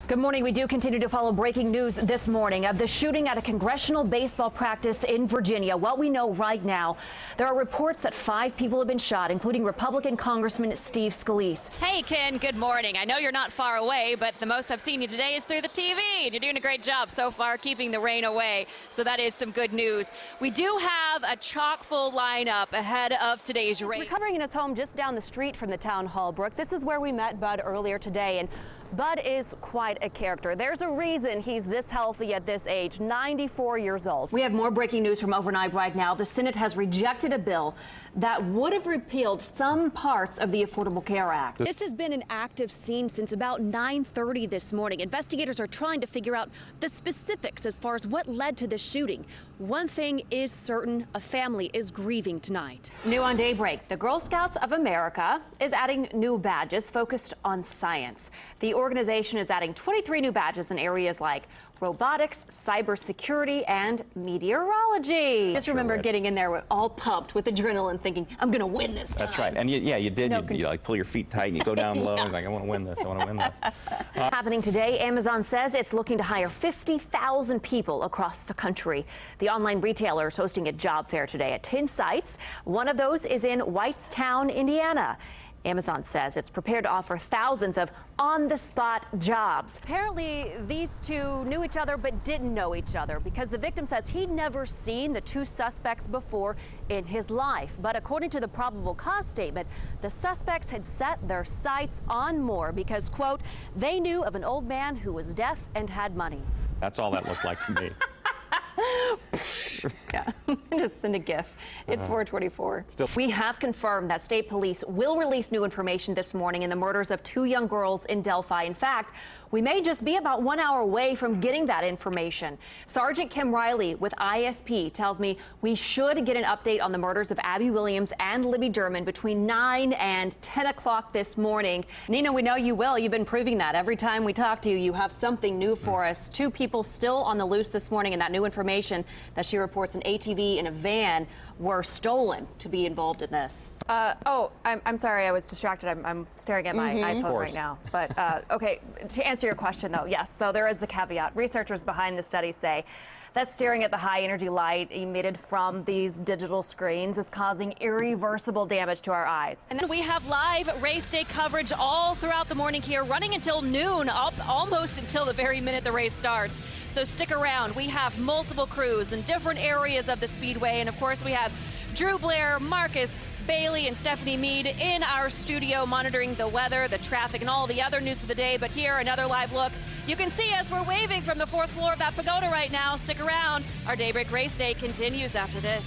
Good morning. We do continue to follow breaking news this morning of the shooting at a congressional baseball practice in Virginia. What we know right now, there are reports that 5 people have been shot, including Republican Congressman Steve Scalise. Hey, Ken, good morning. I know you're not far away, but the most I've seen you today is through the TV. You're doing a great job so far keeping the rain away, so that is some good news. We do have a chock-full lineup ahead of today's race. Recovering in his home just down the street from the town hall, Brooke, this is where we met Bud earlier today, and Bud is quite a character. There's a reason he's this healthy at this age, 94 years old. We have more breaking news from overnight right now. The Senate has rejected a bill that would have repealed some parts of the Affordable Care Act. This has been an active scene since about 9:30 this morning. Investigators are trying to figure out the specifics as far as what led to the shooting. One thing is certain, a family is grieving tonight. New on Daybreak, the Girl Scouts of America is adding new badges focused on science. The organization is adding 23 new badges in areas like robotics, cybersecurity, and meteorology. Just remember getting in there all pumped with adrenaline, thinking, I'm going to win this time. That's right. And you did. You like pull your feet tight and you go down low. And like, I want to win this. I want to win this. Happening today, Amazon says it's looking to hire 50,000 people across the country. The online retailer is hosting a job fair today at 10 sites. One of those is in Whitestown, Indiana. Amazon says it's prepared to offer thousands of on-the-spot jobs. Apparently, these two knew each other but didn't know each other because the victim says he'd never seen the two suspects before in his life. But according to the probable cause statement, the suspects had set their sights on Moore because, quote, they knew of an old man who was deaf and had money. That's all that looked like to me. Yeah, just send a GIF. It's 424. We have confirmed that state police will release new information this morning in the murders of 2 young girls in Delphi. In fact, we may just be about 1 hour away from getting that information. Sergeant Kim Riley with ISP tells me we should get an update on the murders of Abby Williams and Libby Derman between 9 and 10 o'clock this morning. Nina, we know you will. You've been proving that. Every time we talk to you, you have something new for us. 2 people still on the loose this morning, and that new information that she reports an ATV and a van were stolen to be involved in this. I'm sorry, I was distracted. I'm staring at my iPhone right now. But okay, to answer your question though, yes, so there is a caveat. Researchers behind the study say that staring at the high energy light emitted from these digital screens is causing irreversible damage to our eyes. And we have live race day coverage all throughout the morning here, running until noon, almost until the very minute the race starts. So stick around. We have multiple crews in different areas of the speedway. And of course, we have Drew Blair, Marcus Bailey, and Stephanie Mead in our studio monitoring the weather, the traffic, and all the other news of the day. But here, another live look. You can see us. We're waving from the 4th floor of that pagoda right now. Stick around. Our Daybreak Race Day continues after this.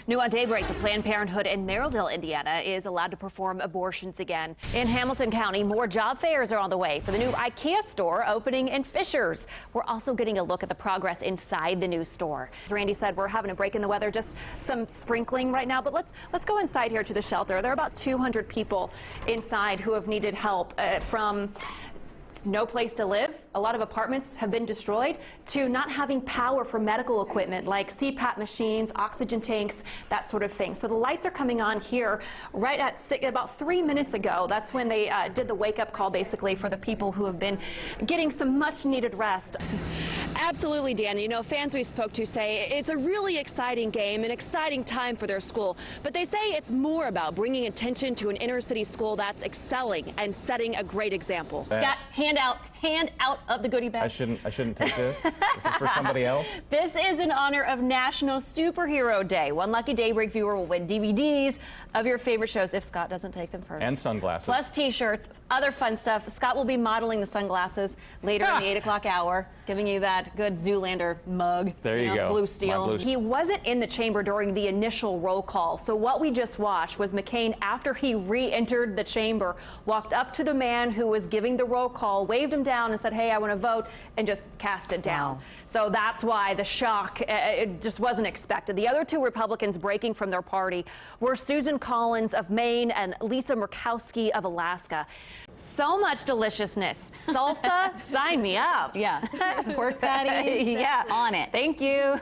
New on Daybreak, the Planned Parenthood in Merrillville, Indiana, is allowed to perform abortions again. In Hamilton County, more job fairs are on the way for the new IKEA store opening in Fishers. We're also getting a look at the progress inside the new store. As Randy said, we're having a break in the weather, just some sprinkling right now, but let's go inside here to the shelter. There are about 200 people inside who have needed help from no place to live, a lot of apartments have been destroyed, to not having power for medical equipment like CPAP machines, oxygen tanks, that sort of thing. So the lights are coming on here right at about 3 minutes ago. That's when they did the wake-up call, basically, for the people who have been getting some much-needed rest. Absolutely, Dan. You know, fans we spoke to say it's a really exciting game, an exciting time for their school. But they say it's more about bringing attention to an inner-city school that's excelling and setting a great example. Scott, hand out of the goodie bag. I shouldn't take this. This is for somebody else. This is in honor of National Superhero Day. One lucky Daybreak viewer will win DVDs of your favorite shows if Scott doesn't take them first. And sunglasses. Plus T-shirts, other fun stuff. Scott will be modeling the sunglasses later in the 8 o'clock hour, giving you that good Zoolander mug. There you go. Blue steel. He wasn't in the chamber during the initial roll call. So what we just watched was McCain, after he re-entered the chamber, walked up to the man who was giving the roll call, waved him down and said, hey, I want to vote, and just cast it down. Wow. So that's why the shock, it just wasn't expected. The other 2 Republicans breaking from their party were Susan Collins of Maine and Lisa Murkowski of Alaska. So much deliciousness. Salsa, sign me up. Yeah. Pork patties. Yeah. On it. Thank you.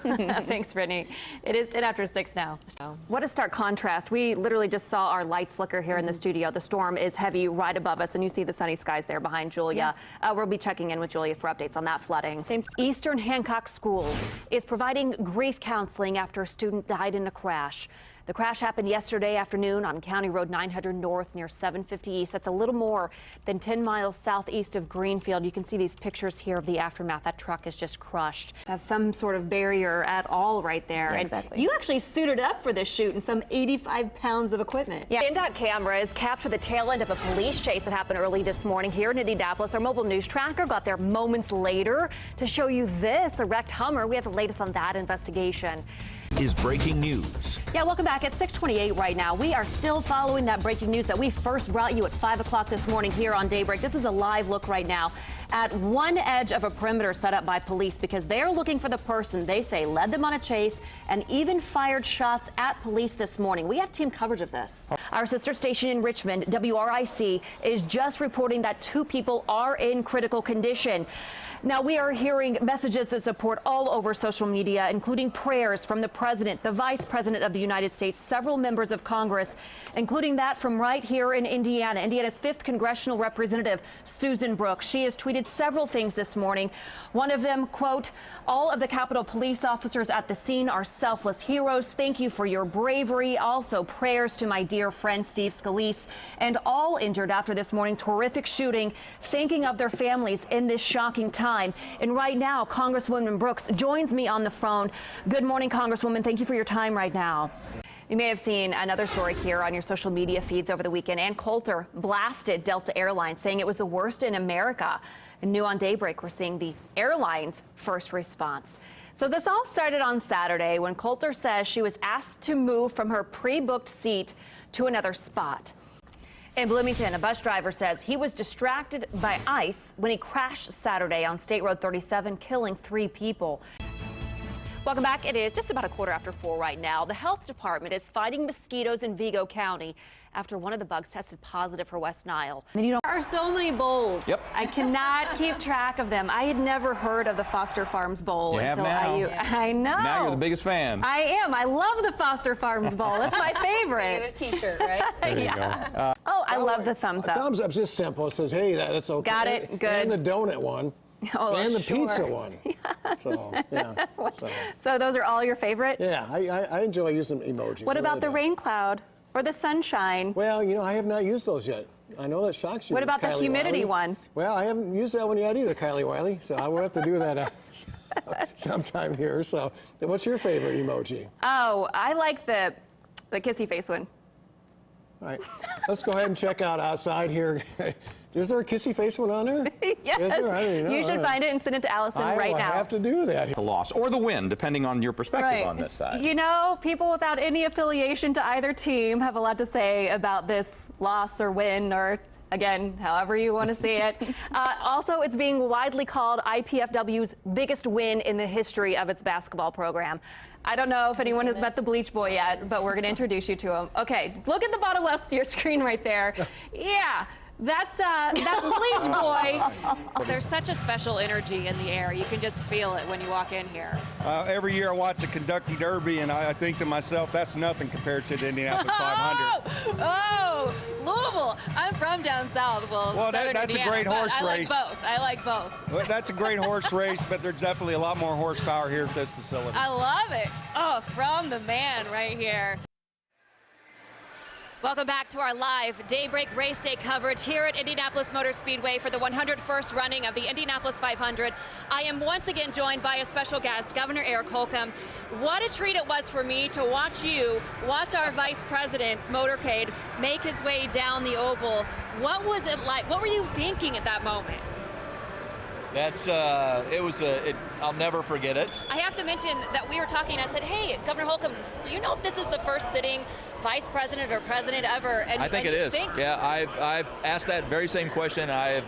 Thanks, Brittany. It is 10 after 6 now. What a stark contrast. We literally just saw our lights flicker here in the studio. The storm is heavy right above us, and you see the sunny skies there behind Julia. We'll be checking in with Julia for updates on that flooding. Eastern Hancock School is providing grief counseling after a student died in a crash. The crash happened yesterday afternoon on County Road 900 North near 750 East. That's a little more than 10 miles southeast of Greenfield. You can see these pictures here of the aftermath. That truck is just crushed. Have some sort of barrier at all right there. Yeah, and exactly. you actually suited up for this shoot in some 85 pounds of equipment. Yeah. NDOT cameras captured the tail end of a police chase that happened early this morning here in Indianapolis. Our mobile news tracker got there moments later to show you this, a wrecked Hummer. We have the latest on that investigation. Is breaking news. Yeah, welcome back. At 6:28 right now. We are still following that breaking news that we first brought you at 5 o'clock this morning here on Daybreak. This is a live look right now at one edge of a perimeter set up by police because they're looking for the person they say led them on a chase and even fired shots at police this morning. We have team coverage of this. Our sister station in Richmond, WRIC, is just reporting that 2 people are in critical condition. Now, we are hearing messages of support all over social media, including prayers from the president, the vice president of the United States, several members of Congress, including that from right here in Indiana. Indiana's 5th congressional representative, Susan Brooks. She has tweeted several things this morning. One of them, quote, "All of the Capitol police officers at the scene are selfless heroes. Thank you for your bravery. Also, prayers to my dear friend Steve Scalise and all injured after this morning's horrific shooting, thinking of their families in this shocking time." And right now, Congresswoman Brooks joins me on the phone. Good morning, Congresswoman. Thank you for your time right now. You may have seen another story here on your social media feeds over the weekend. Ann Coulter blasted Delta Airlines, saying it was the worst in America. And new on Daybreak, we're seeing the airline's first response. So this all started on Saturday when Coulter says she was asked to move from her pre-booked seat to another spot. In Bloomington, a bus driver says he was distracted by ice when he crashed Saturday on State Road 37, killing 3 people. Welcome back. It is just about 4:15 right now. The health department is fighting mosquitoes in Vigo County after one of the bugs tested positive for West Nile. There are so many bowls. Yep. I cannot keep track of them. I had never heard of the Foster Farms Bowl You have until now. I know. Now you're the biggest fan. I am. I love the Foster Farms Bowl. It's my You favorite. have a T-shirt, right? There you go. Oh, I love the thumbs up. Thumbs up's just simple. It says, hey, that's okay. Got it. Good. And the donut one. Oh, and the sure. pizza one. So, yeah. So those are all your favorite? Yeah, I enjoy using emojis. What I about really the do. rain cloud or the sunshine? Well, I have not used those yet. I know that shocks you. What about the Kylie humidity Wiley. one? Well, I haven't used that one yet either, Kylie Wiley. So I will have to do that sometime here. So what's your favorite emoji? Oh, I like the kissy face one. All right, let's go ahead and check out outside here. Is there a kissy face one on there? Yes. Is there? I didn't know. You should find it and send it to Allison right now. I have to do that. The loss or the win, depending on your perspective on this side. People without any affiliation to either team have a lot to say about this loss or win or, again, however you want to see it. Also, it's being widely called IPFW's biggest win in the history of its basketball program. I don't know if anyone has met the Bleach Boy yet, but we're going to introduce you to him. Okay, look at the bottom left of your screen right there. Yeah. That's Bleach Boy. There's such a special energy in the air. You can just feel it when you walk in here. Every year I watch the Kentucky Derby, and I think to myself, that's nothing compared to the Indianapolis 500. Oh, Louisville. I'm from down south. Well, that's Indiana, a great horse race. I like both. Well, that's a great horse race, but there's definitely a lot more horsepower here at this facility. I love it. Oh, from the man right here. Welcome back to our live Daybreak Race Day coverage here at Indianapolis Motor Speedway for the 101st running of the Indianapolis 500. I am once again joined by a special guest, Governor Eric Holcomb. What a treat it was for me to watch our Vice President's motorcade make his way down the oval. What was it like? What were you thinking at that moment? I'll never forget it. I have to mention that we were talking, I said, hey, Governor Holcomb, do you know if this is the first sitting vice president or president ever? And, I think it is. Yeah, I've asked that very same question. I've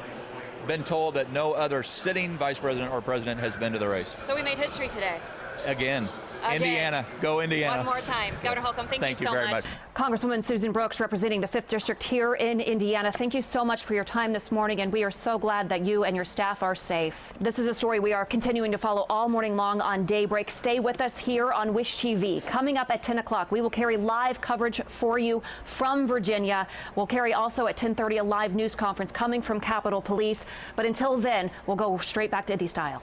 been told that no other sitting vice president or president has been to the race. So we made history today. Again. Again. Indiana, go Indiana. One more time. Governor Holcomb, thank you so very much. Congresswoman Susan Brooks representing the 5th District here in Indiana. Thank you so much for your time this morning, and we are so glad that you and your staff are safe. This is a story we are continuing to follow all morning long on Daybreak. Stay with us here on Wish TV. Coming up at 10 o'clock, we will carry live coverage for you from Virginia. We'll carry also at 10:30 a live news conference coming from Capitol Police. But until then, we'll go straight back to Indy Style.